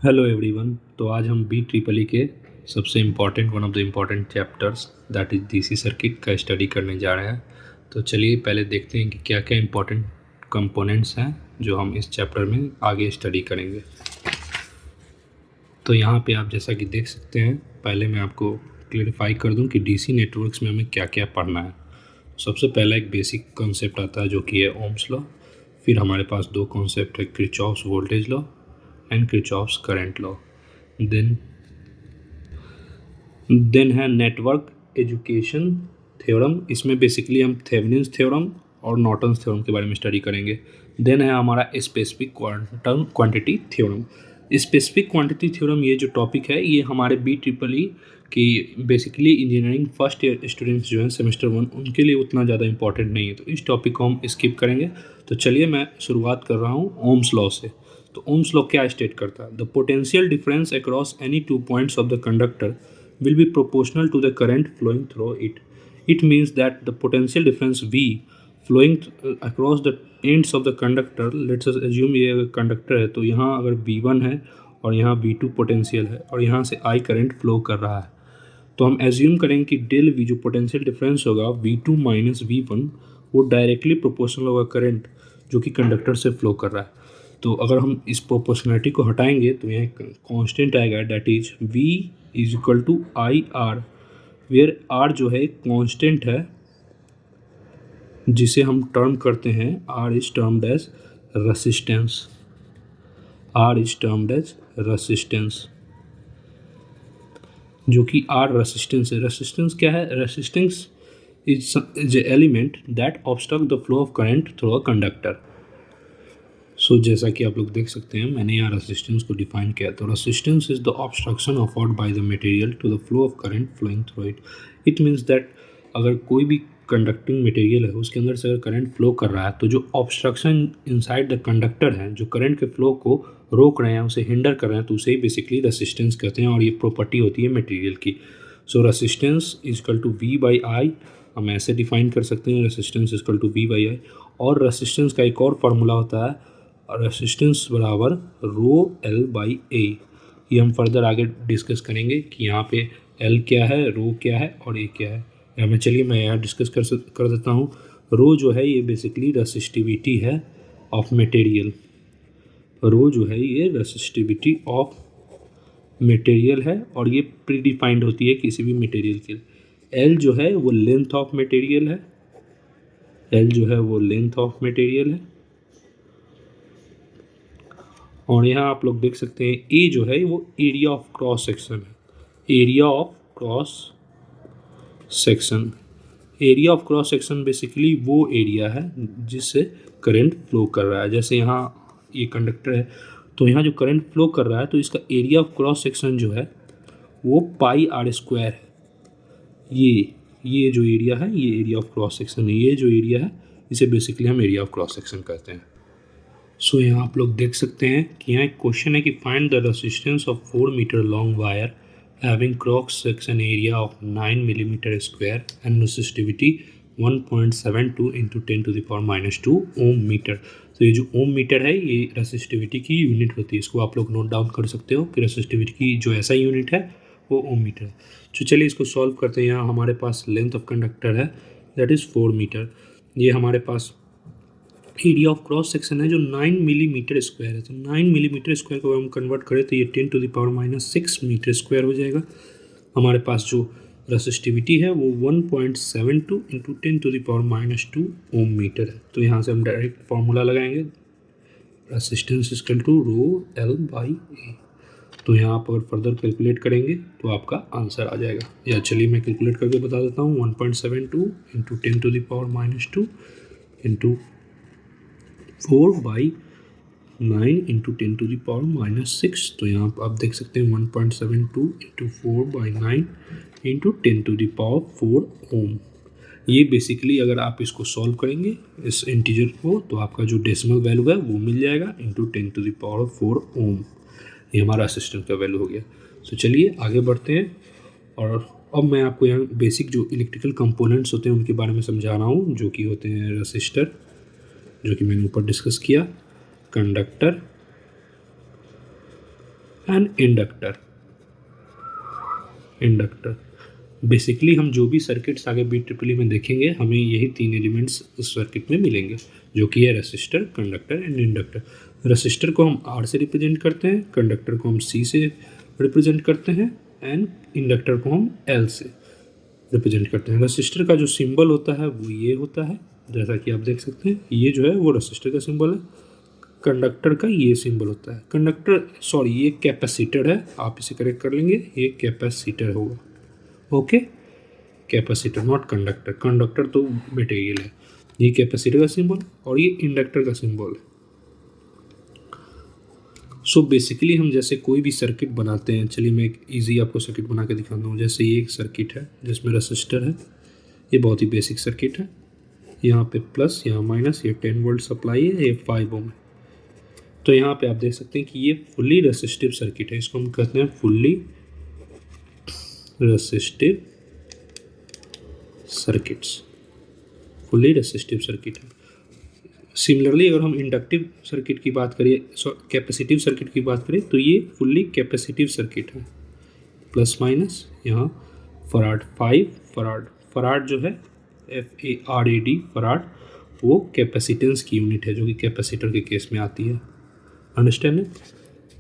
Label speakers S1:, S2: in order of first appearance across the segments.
S1: Hello everyone. तो आज हम बी ट्रिपल ई के सबसे important one of the important chapters that is DC circuit का स्टडी करने जा रहे हैं। तो चलिए पहले देखते हैं कि क्या क्या इम्पॉर्टेंट कंपोनेंट्स हैं जो हम इस चैप्टर में आगे स्टडी करेंगे। तो यहाँ पे आप जैसा कि देख सकते हैं, पहले मैं आपको क्लियरिफाई कर दूं कि डीसी नेटवर्क्स में हमें क्या क्या पढ़ना है। सबसे पहला एक बेसिक कॉन्सेप्ट आता है जो कि है ओम्स लॉ। फिर हमारे पास दो कॉन्सेप्ट है, Kirchhoff's voltage law and Kirchhoff's current law. Then है नेटवर्क एजुकेशन थ्योरम। इसमें बेसिकली हम थेवेनिन्स थ्योरम और नॉर्टन्स थ्योरम के बारे में स्टडी करेंगे। देन है हमारा specific quantity theorem. Specific quantity theorem ये जो टॉपिक है ये हमारे बी ट्रिपल ई की basically engineering first year students जो हैं सेमेस्टर 1 उनके लिए उतना ज़्यादा इंपॉर्टेंट नहीं है, तो इस टॉपिक को हम स्किप करेंगे। तो चलिए मैं शुरुआत कर रहा हूँ ओम्स लॉ से। तो ओम्स लॉ क्या स्टेट करता है? The potential difference across any two points of the conductor will be proportional to the current flowing through it. It means that the potential difference V flowing across the ends of the conductor, let's assume ये अगर conductor है तो यहाँ अगर V1 है और यहाँ V2 potential है और यहाँ से I करंट फ्लो कर रहा है, तो हम एज्यूम करेंगे कि डेल V जो पोटेंशियल डिफरेंस होगा V2 माइनस V1 वो डायरेक्टली प्रोपोर्शनल होगा करंट जो कि कंडक्टर से फ्लो कर रहा है। तो अगर हम इस प्रोपोर्शनलिटी को हटाएंगे तो यहाँ कांस्टेंट आएगा, that is V is equal to I R, where R जो है कांस्टेंट है जिसे हम टर्म करते हैं R is termed as resistance. R is termed as resistance, जो कि आर रेसिस्टेंस है। रेसिस्टेंस क्या है? Resistance is a element that obstruct the flow of current through a conductor. So जैसा कि आप लोग देख सकते हैं, मैंने यहाँ रेसिस्टेंस को डिफाइन किया। तो resistance is the obstruction afford by the material to the flow of current flowing through it. It means that अगर कोई भी कंडक्टिंग मटेरियल है उसके अंदर से अगर करंट फ्लो कर रहा है तो जो ऑब्स्ट्रक्शन इनसाइड द कंडक्टर है, जो करंट के फ्लो को रोक रहे हैं, उसे हिंडर कर रहे हैं, तो उसे ही बेसिकली रेसिस्टेंस कहते हैं और ये प्रॉपर्टी होती है मटेरियल की। So resistance is equal to V by I, हम ऐसे डिफाइन कर सकते हैं, resistance is equal to V by I. और रेसिस्टेंस का एक और फार्मूला होता है, रेसिस्टेंस बराबर रो एल बाई ए। ये हम फर्दर आगे डिस्कस करेंगे कि यहाँ पे एल क्या है, रो क्या है और ए क्या है। यहाँ में चलिए मैं यहाँ डिस्कस कर देता हूँ। रो जो है ये बेसिकली रेसिस्टिविटी है ऑफ मटेरियल। रो जो है ये रेसिस्टिविटी ऑफ मटेरियल है और ये प्री डिफाइंड होती है किसी भी मटेरियल के लिए। एल जो है वो लेंथ ऑफ मटेरियल है। एल जो है वो लेंथ ऑफ मटेरियल है। और यहाँ आप लोग देख सकते हैं ए जो है वो एरिया ऑफ क्रॉस सेक्शन है। Area of cross section, area of cross section basically वो एरिया है जिससे करंट फ्लो कर रहा है। जैसे यहाँ ये कंडक्टर है तो यहाँ जो करंट फ्लो कर रहा है तो इसका एरिया ऑफ क्रॉस सेक्शन जो है वो पाई आर स्क्वायर है। ये जो एरिया है ये एरिया ऑफ क्रॉस सेक्शन है। ये जो एरिया है इसे बेसिकली हम एरिया ऑफ क्रॉस सेक्शन कहते हैं। सो यहाँ आप लोग देख सकते हैं कि यहाँ एक क्वेश्चन है कि find the resistance of 4 metre long wire having cross section area of 9 millimetre square and resistivity 1.72 into 10⁻⁻² ohm metre. तो ये जो ओम मीटर है ये रेसिस्टिविटी की यूनिट होती है। इसको आप लोग नोट डाउन कर सकते हो कि रेसिस्टिविटी की जो ऐसा यूनिट है वो ओम मीटर है। तो चलिए इसको सॉल्व करते हैं। यहाँ हमारे पास लेंथ ऑफ कंडक्टर है दैट इज़ 4 मीटर। ये हमारे पास एरिया ऑफ क्रॉस सेक्शन है जो 9 मिलीमीटर स्क्वायर है। तो 9 मिलीमीटर स्क्वायर को हम कन्वर्ट करें तो ये 10⁻⁻6 मीटर स्क्वायर हो जाएगा। हमारे पास जो रेसिस्टिविटी है वो 1.72 इंटू 10⁻⁻² ओम मीटर है। तो यहाँ से हम डायरेक्ट फार्मूला लगाएंगे, resistance equal to rho L by A. तो यहाँ आप अगर फर्दर कैलकुलेट करेंगे तो आपका आंसर आ जाएगा। या चलिए मैं कैलकुलेट करके बता देता हूँ। 1.72 इंटू 10⁻⁻² इंटू 4/9 इंटू 10⁻⁻6। तो यहाँ आप देख सकते हैं 1.72 इंटू 4/9 इंटू 10⁻⁴ ओम। ये बेसिकली अगर आप इसको सॉल्व करेंगे इस इंटीजर को तो आपका जो डेसिमल वैल्यू है वो मिल जाएगा इंटू 10⁻⁴ ओम। ये हमारा असिस्टेंट का वैल्यू हो गया। तो चलिए आगे बढ़ते हैं और अब मैं आपको यहाँ बेसिक जो इलेक्ट्रिकल कंपोनेंट्स होते हैं उनके बारे में समझा रहा हूँ, जो कि होते हैं रेसिस्टर, जो कि मैंने ऊपर डिस्कस किया, कंडक्टर, एंड इंडक्टर बेसिकली हम जो भी सर्किट्स आगे BEE में देखेंगे हमें यही तीन एलिमेंट्स इस सर्किट में मिलेंगे, जो कि है resistor, conductor and inductor. Resistor को हम R से रिप्रेजेंट करते हैं, कंडक्टर को हम C से रिप्रेजेंट करते हैं एंड इंडक्टर को हम L से रिप्रेजेंट करते हैं। रेसिस्टर का जो सिंबल होता है वो ये होता है, जैसा कि आप देख सकते हैं, ये जो है वो रेसिस्टर का सिंबल है। कंडक्टर का ये सिंबल होता है, ये कैपेसिटर है, आप इसे करेक्ट कर लेंगे, ये कैपेसिटर होगा। Okay, capacitor not conductor, conductor तो मटेरियल है। ये कैपेसिटर का सिंबल और ये इंडक्टर का सिंबल है। सो बेसिकली हम जैसे कोई भी सर्किट बनाते हैं, चलिए मैं एक इजी आपको सर्किट बना के दिखाता हूँ। जैसे ये एक सर्किट है जिसमें रेसिस्टर है, ये बहुत ही बेसिक सर्किट है। यहाँ पे प्लस, यहाँ माइनस, ये 10 वोल्ट सप्लाई है, ये 5 ओम है। तो यहाँ पे आप देख सकते हैं कि ये फुल्ली रेसिस्टिव सर्किट है, इसको हम कहते हैं फुल्ली रेसिस्टिव सर्किट है। सिमिलरली अगर हम इंडक्टिव सर्किट की बात करें, कैपेसिटिव सर्किट की बात करें, तो ये फुल्ली कैपेसिटिव सर्किट है। प्लस माइनस, यहाँ फराड 5 फराड जो है FARAD फराड, वो कैपेसिटेंस की यूनिट है जो कि कैपेसिटर के केस में आती है। अंडरस्टैंड?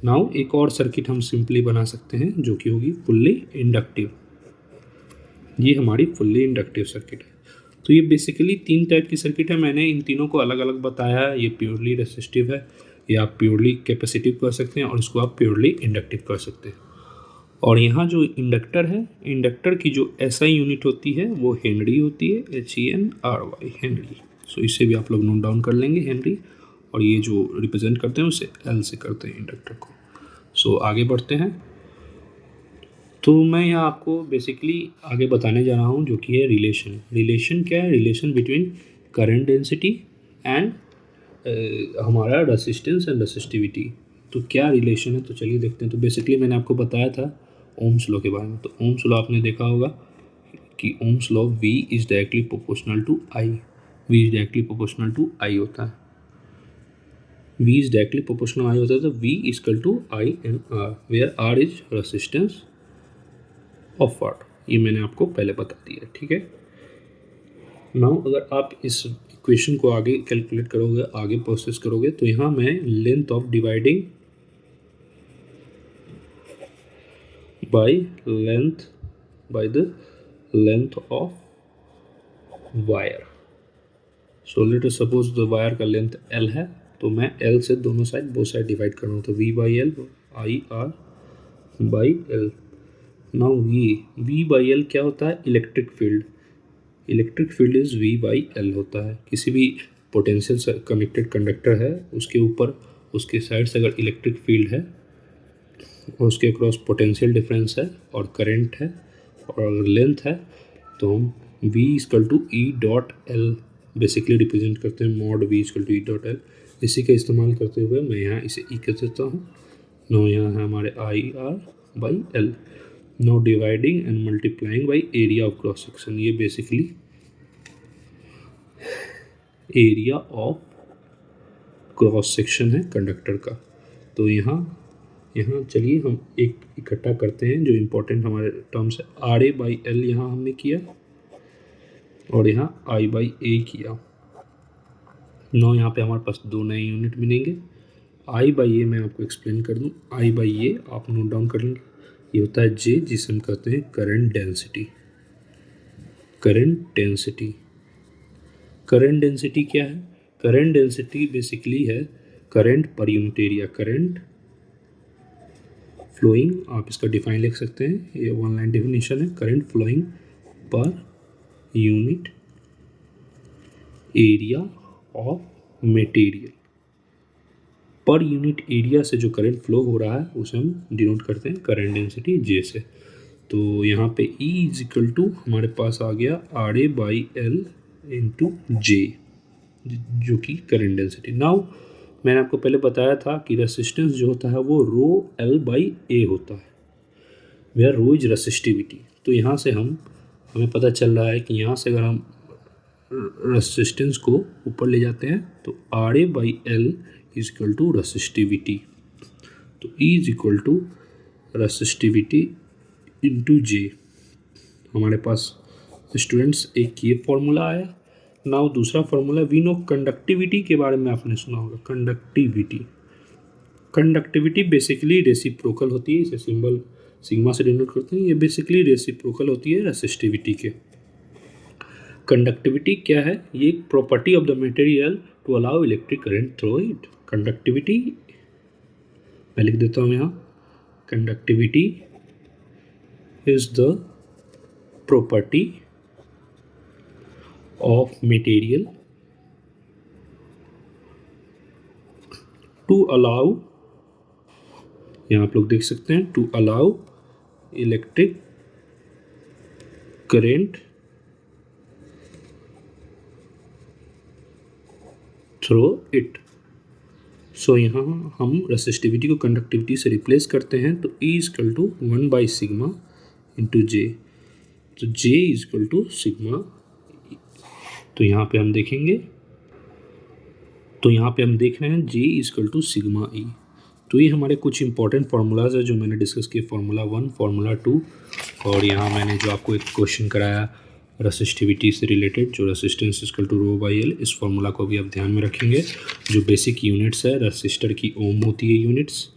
S1: नाउ एक और सर्किट हम सिंपली बना सकते हैं जो कि होगी फुल्ली इंडक्टिव। ये हमारी फुल्ली इंडक्टिव सर्किट है। तो ये बेसिकली तीन टाइप की सर्किट है, मैंने इन तीनों को अलग अलग बताया है। ये प्योरली रेसिस्टिव है, या आप प्योरली कैपेसिटिव कर सकते हैं, और इसको आप प्योरली इंडक्टिव कर सकते हैं। और यहाँ जो इंडक्टर है, इंडक्टर की जो SI यूनिट होती है वो हेनरी होती है, HENRY, हेनरी। सो इसे भी आप लोग नोट डाउन कर लेंगे, हेनरी। और ये जो रिप्रेजेंट करते हैं उसे L से करते हैं इंडक्टर को। सो आगे बढ़ते हैं। तो मैं यहाँ आपको बेसिकली आगे बताने जा रहा हूँ जो कि है रिलेशन क्या है? Relation between current density and हमारा रेसिस्टेंस एंड रेसिस्टिविटी। तो क्या रिलेशन है, तो चलिए देखते हैं। तो बेसिकली मैंने आपको बताया था ओम्स लॉ के बारे में। तो ओम्स लॉ आपने देखा होगा कि Ohm's law V is directly proportional to I, V is directly proportional to I होता है। V is directly proportional I होता है, तो V equal to I and R, where R is resistance of what. ये मैंने आपको पहले बता दिया, ठीक है। नाउ अगर आप इस इक्वेशन को आगे कैलकुलेट करोगे, आगे प्रोसेस करोगे, तो यहाँ मैं length of dividing by the length of wire. So let us suppose the wire का लेंथ L है, तो मैं L से दोनों साइड डिवाइड कर रहा हूँ। तो V/L IR by L। Now V/L क्या होता है? Electric field. Electric field is V/L होता है। किसी भी पोटेंशियल से कनेक्टेड कंडक्टर है, उसके ऊपर उसके साइड से अगर इलेक्ट्रिक फील्ड है और उसके अक्रॉस पोटेंशियल डिफरेंस है और करंट है और अगर लेंथ है, तो हम V equal to E.L basically represent करते हैं, mod V equal to E.L। इसी का इस्तेमाल करते हुए मैं यहाँ इसे E कह देता हूँ। नो यहाँ है हमारे IR/L। No dividing and multiplying by area of cross section. ये basically area of cross section है कंडक्टर का। तो यहाँ चलिए हम एक इकट्ठा करते हैं जो इम्पोर्टेंट हमारे टर्म्स है। RA/L यहाँ हमने किया और यहाँ I/A किया। नो यहाँ पे हमारे पास दो नए यूनिट मिलेंगे। I/A मैं आपको एक्सप्लेन कर दूँ। I/A आप नोट डाउन कर लेंगे, ये होता है J, जिसे हम कहते हैं करंट डेंसिटी। करंट डेंसिटी क्या है? करंट डेंसिटी बेसिकली है current per unit area. Current flowing, आप इसका डिफाइन लिख सकते हैं, ये वन लाइन डेफिनेशन है। Current flowing per unit area of material. Per unit area से जो करंट फ्लो हो रहा है उसे हम डिनोट करते हैं करंट डेंसिटी J से। तो यहाँ पे E इज इक्वल टू हमारे पास आ गया RA/L इंटू J, जो कि करंट डेंसिटी। नाउ मैंने आपको पहले बताया था कि रेसिस्टेंस जो होता है वो ρL/A होता है, वेयर रो इज रेसिस्टिविटी। तो यहाँ से हमें पता चल रहा है कि यहाँ से अगर हम रेसिस्टेंस को ऊपर ले जाते हैं तो RA/L is equal to resistivity. तो E is equal to resistivity into J. हमारे पास स्टूडेंट्स एक ये फॉर्मूला आया। नाउ दूसरा फॉर्मूला, वी नो कंडक्टिविटी के बारे में आपने सुना होगा। कंडक्टिविटी बेसिकली रेसिप्रोकल होती है, इसे सिंबल सिग्मा से डिनोट करते हैं। ये बेसिकली रेसिप्रोकल होती है रेसिस्टिविटी के। कंडक्टिविटी क्या है? ये एक property of the material to allow electric current through it. Conductivity मैं लिख देता हूँ यहाँ, conductivity is the property of material to allow, यहाँ आप लोग देख सकते हैं, to allow electric current through it. So यहाँ हम रेसिस्टिविटी को कंडक्टिविटी से रिप्लेस करते हैं, तो E इजकल टू 1/σ इंटू जे। तो J इजकल टू सिग्मा। तो यहाँ पे हम देखेंगे, तो यहाँ पे हम देख रहे हैं J equal to sigma E। तो ये हमारे कुछ इंपॉर्टेंट फार्मूलाज है जो मैंने डिस्कस किए, फार्मूला 1, फार्मूला 2, और यहाँ मैंने जो आपको एक क्वेश्चन कराया रेसिस्टिविटी से रिलेटेड, जो resistance is equal to rho by L. इस फार्मूला को भी आप ध्यान में रखेंगे। जो बेसिक यूनिट्स है, रेसिस्टर की ओम होती है यूनिट्स,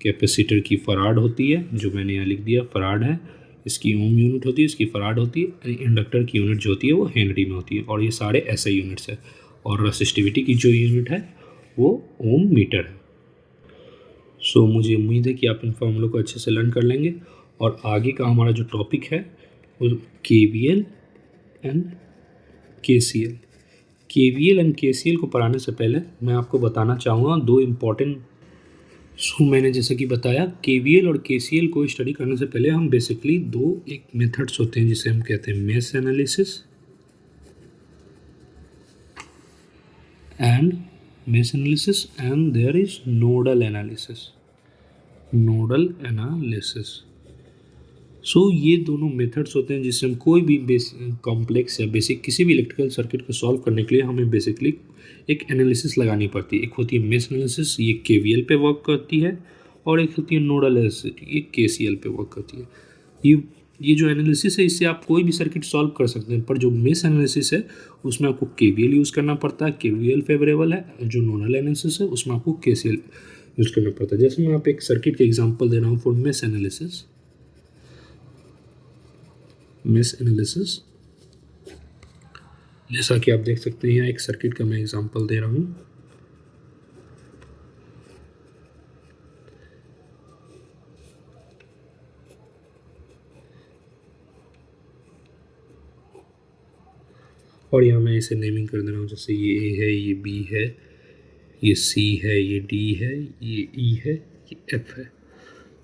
S1: कैपेसिटर की फराड होती है, जो मैंने यहाँ लिख दिया फराड है, इसकी ओम यूनिट होती है, इसकी फराड होती है। इंडक्टर की यूनिट जो होती है वो हेनरी में होती है, और ये सारे ऐसे यूनिट्स है। और रेसिस्टिविटी की जो यूनिट है वो ओम मीटर है। सो मुझे उम्मीद है कि आप इन फॉर्मूलों को अच्छे से लर्न कर लेंगे। और आगे का हमारा जो टॉपिक है वो KVL and KCL। KVL and KCL को पढ़ाने से पहले मैं आपको बताना चाहूँगा दो इम्पॉर्टेंट। सो मैंने जैसे कि बताया, KVL और KCL को स्टडी करने से पहले हम बेसिकली दो एक मेथड्स होते हैं जिसे हम कहते हैं mesh analysis and there is nodal analysis. So ये दोनों मेथड्स होते हैं जिससे हम कोई भी कॉम्प्लेक्स या बेसिक किसी भी इलेक्ट्रिकल सर्किट को सॉल्व करने के लिए हमें बेसिकली एक एनालिसिस लगानी पड़ती है। एक होती है मेश एनालिसिस, ये KVL पे वर्क करती है, और एक होती है नोडल एनालिसिस, ये KCL पे वर्क करती है। ये जो एनालिसिस है, इससे आप कोई भी सर्किट सॉल्व कर सकते हैं, पर जो मेश एनालिसिस है उसमें आपको KVL यूज़ करना पड़ता है, KVL फेवरेबल है। जो नोडल एनालिसिस है उसमें आपको KCL यूज़ करना पड़ता है। जैसे मैं आप एक सर्किट का एग्जांपल दे रहा हूँ फॉर मेश एनालिसिस। जैसा कि आप देख सकते हैं यहाँ एक सर्किट का मैं एग्जांपल दे रहा हूँ। और यहाँ मैं इसे नेमिंग कर दे रहा हूँ, जैसे ये A है, ये B है, ये C है, ये D है, ये E है, ये F है।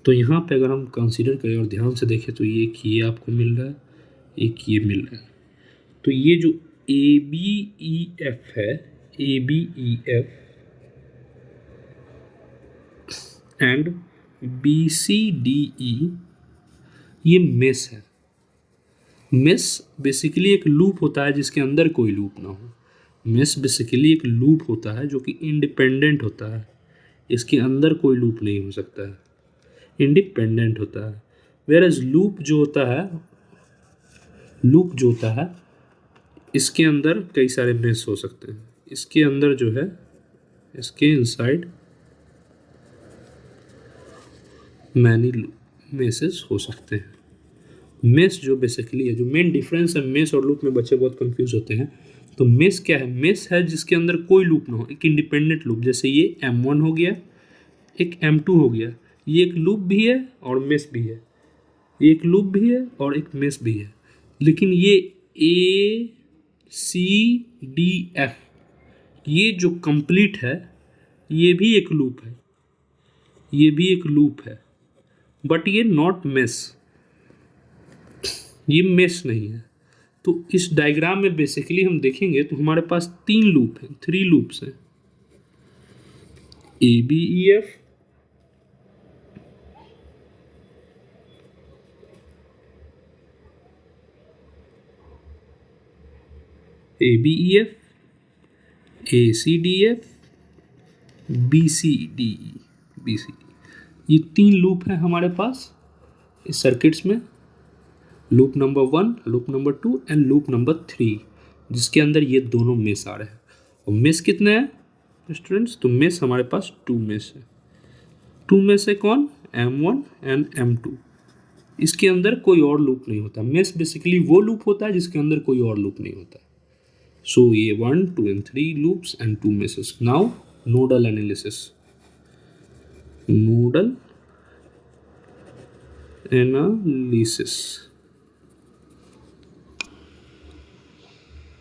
S1: तो यहाँ पे अगर हम कंसीडर करें और ध्यान से देखें तो ये आपको मिल रहा है, एक ये मिल रहा है। तो ये जो ABEF है, ABEF एंड BCDE, ये मेश है। मेश बेसिकली एक लूप होता है जिसके अंदर कोई लूप ना हो। मेश बेसिकली एक लूप होता है जो कि इंडिपेंडेंट होता है, इसके अंदर कोई लूप नहीं हो सकता है, इंडिपेंडेंट होता है। वेयरएज लूप जो होता है इसके अंदर कई सारे मेश हो सकते हैं। इसके अंदर जो है, इसके इनसाइड मैनी मेसेस हो सकते हैं। मेश जो बेसिकली है, जो मेन डिफरेंस है मेश और लूप में, बच्चे बहुत कंफ्यूज होते हैं। तो मेश क्या है? मेश है जिसके अंदर कोई लूप ना हो, एक इंडिपेंडेंट लूप। जैसे ये M1 हो गया, एक M2 हो गया, ये एक लूप भी है और मेश भी है, ये एक लूप भी है और एक मेश भी है। लेकिन ये ACDF, ये जो कंप्लीट है, ये भी एक लूप है, ये भी एक लूप है, बट ये नॉट मेश, ये मेश नहीं है। तो इस डायग्राम में बेसिकली हम देखेंगे तो हमारे पास 3 लूप हैं, 3 लूप्स हैं, ABEF, ACDF, BCDE। ये 3 लूप है हमारे पास इस सर्किट्स में, loop number 1, loop number 2 and loop number 3, जिसके अंदर ये दोनों मेस आ रहे हैं। और मेस कितने हैं स्टूडेंट्स? तो मेस हमारे पास 2 मेस है। 2 में से कौन? M1 and M2। इसके अंदर कोई और लूप नहीं होता। मेस बेसिकली वो लूप होता है जिसके अंदर कोई और लूप नहीं होता। सो ये 1, 2 and 3 loops and 2 meshes. Now nodal analysis. Nodal analysis.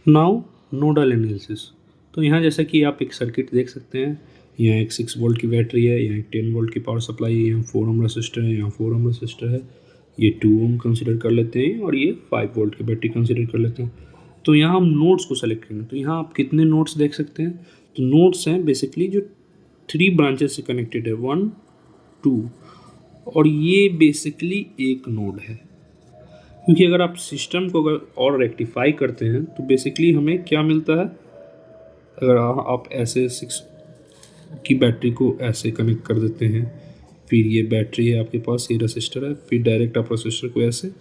S1: Now nodal analysis. तो यहाँ जैसा कि आप एक सर्किट देख सकते हैं, यहाँ एक 6 वोल्ट की बैटरी है, यहाँ एक 10 वोल्ट की पावर सप्लाई है, यहाँ 4 ओम रेसिस्टर है, यहाँ 4 ओम रेसिस्टर है, ये 2 ओम कंसिडर कर लेते हैं और ये 5 वोल्ट की बैटरी कंसिडर कर लेते हैं। तो यहाँ हम नोड्स को सेलेक्ट करेंगे। तो यहाँ आप कितने नोड्स देख सकते हैं? तो नोड्स हैं बेसिकली जो 3 ब्रांचेस से कनेक्टेड है, 1, 2, और ये बेसिकली एक नोड है। क्योंकि अगर आप सिस्टम को अगर और रेक्टिफाई करते हैं तो बेसिकली हमें क्या मिलता है? अगर आप ऐसे 6 की बैटरी को ऐसे कनेक्ट कर देते हैं, फिर ये बैटरी है आपके पास, ये रेसिस्टर है, फिर डायरेक्ट आप रेसिस्टर को ऐसे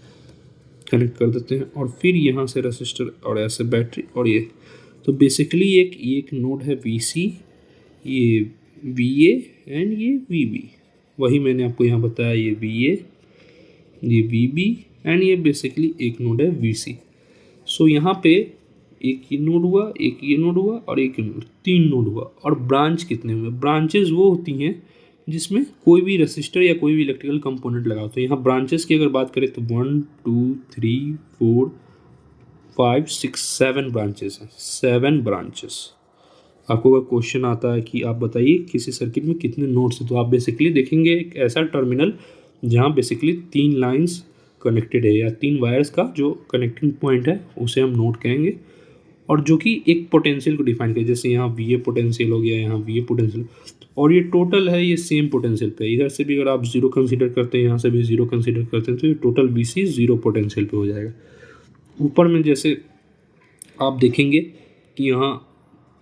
S1: कनेक्ट कर देते हैं और फिर यहाँ से रेसिस्टर और ऐसे बैटरी और ये, तो बेसिकली एक नोड है VC, ये VA एंड ये VB। वही मैंने आपको यहाँ बताया, ये VA, ये VB एंड ये बेसिकली एक नोड है VC। सो यहाँ पे एक ये नोड हुआ, एक ये नोड हुआ और एक नोड, 3 नोड हुआ। और ब्रांच कितने हुए? ब्रांचेस वो होती हैं जिसमें कोई भी रेसिस्टर या कोई भी इलेक्ट्रिकल कंपोनेंट लगा। तो यहाँ ब्रांचेस की अगर बात करें तो 1, 2, 3, 4, 5, 6, 7 ब्रांचेस हैं। 7 ब्रांचेस। आपको अगर क्वेश्चन आता है कि आप बताइए किसी सर्किट में कितने नोड्स हैं, तो आप बेसिकली देखेंगे एक ऐसा टर्मिनल जहाँ बेसिकली 3 लाइन्स कनेक्टेड है या 3 वायर्स का जो कनेक्टिंग पॉइंट है उसे हम नोड कहेंगे, और जो कि एक पोटेंशियल को डिफाइन करे। जैसे यहाँ VA पोटेंशियल हो गया, यहाँ VA पोटेंशियल, और ये टोटल है ये सेम पोटेंशियल पे। इधर से भी अगर आप 0 कंसीडर करते हैं, यहाँ से भी 0 कंसीडर करते हैं, तो ये टोटल BC 0 पोटेंशियल पे हो जाएगा। ऊपर में जैसे आप देखेंगे कि यहाँ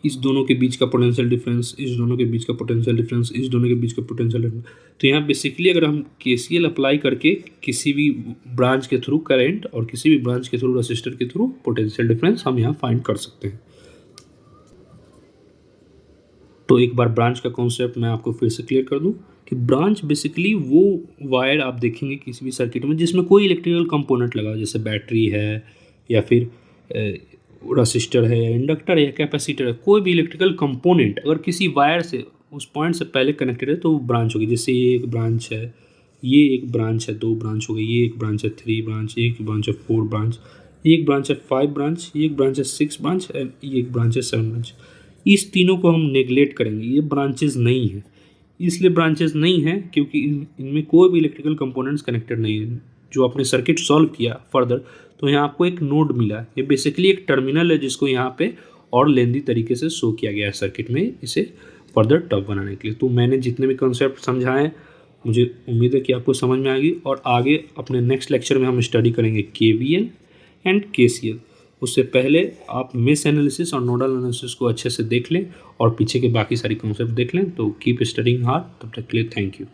S1: इस दोनों के बीच का पोटेंशियल डिफरेंस, इस दोनों के बीच का पोटेंशियल डिफरेंस, इस दोनों के बीच का पोटेंशियल डिफरेंस। तो यहाँ बेसिकली अगर हम KCL अप्लाई करके किसी भी ब्रांच के थ्रू करंट और किसी भी ब्रांच के थ्रू रेसिस्टर के थ्रू पोटेंशियल डिफरेंस हम यहाँ फाइंड कर सकते हैं। तो एक बार ब्रांच का कॉन्सेप्ट मैं आपको फिर से क्लियर कर दूं कि ब्रांच बेसिकली वो वायर आप देखेंगे किसी भी सर्किट में जिसमें कोई इलेक्ट्रिकल कंपोनेंट लगा, जैसे बैटरी है या फिर रेसिस्टर है या इंडक्टर है या कैपेसिटर है, कोई भी इलेक्ट्रिकल कंपोनेंट अगर किसी वायर से उस पॉइंट से पहले कनेक्टेड है तो वो ब्रांच होगी। जैसे ये एक ब्रांच है, ये एक ब्रांच है, 2 ब्रांच हो गई, ये एक ब्रांच है 3 ब्रांच, एक ब्रांच है 4 ब्रांच, एक ब्रांच है 5 ब्रांच, एक ब्रांच है 6 ब्रांच एंड ये एक ब्रांच है 7 ब्रांच। इस तीनों को हम नेगलेक्ट करेंगे, ये ब्रांचेस नहीं है। इसलिए ब्रांचेस नहीं है क्योंकि इनमें कोई भी इलेक्ट्रिकल कंपोनेंट्स कनेक्टेड नहीं है। जो आपने सर्किट सॉल्व किया फर्दर, तो यहाँ आपको एक नोड मिला। ये बेसिकली एक टर्मिनल है जिसको यहाँ पे और लेंदी तरीके से शो किया गया है सर्किट में, इसे फर्दर टफ बनाने के लिए। तो मैंने जितने भी कॉन्सेप्ट समझाए मुझे उम्मीद है कि आपको समझ में आ गई, और आगे अपने नेक्स्ट लेक्चर में हम स्टडी करेंगे KVL एंड KCL। उससे पहले आप मेश एनालिसिस और नोडल एनालिसिस को अच्छे से देख लें और पीछे के बाकी सारी कॉन्सेप्ट देख लें। तो कीप स्टडिंग हार्ड। तब तक के लिए थैंक यू।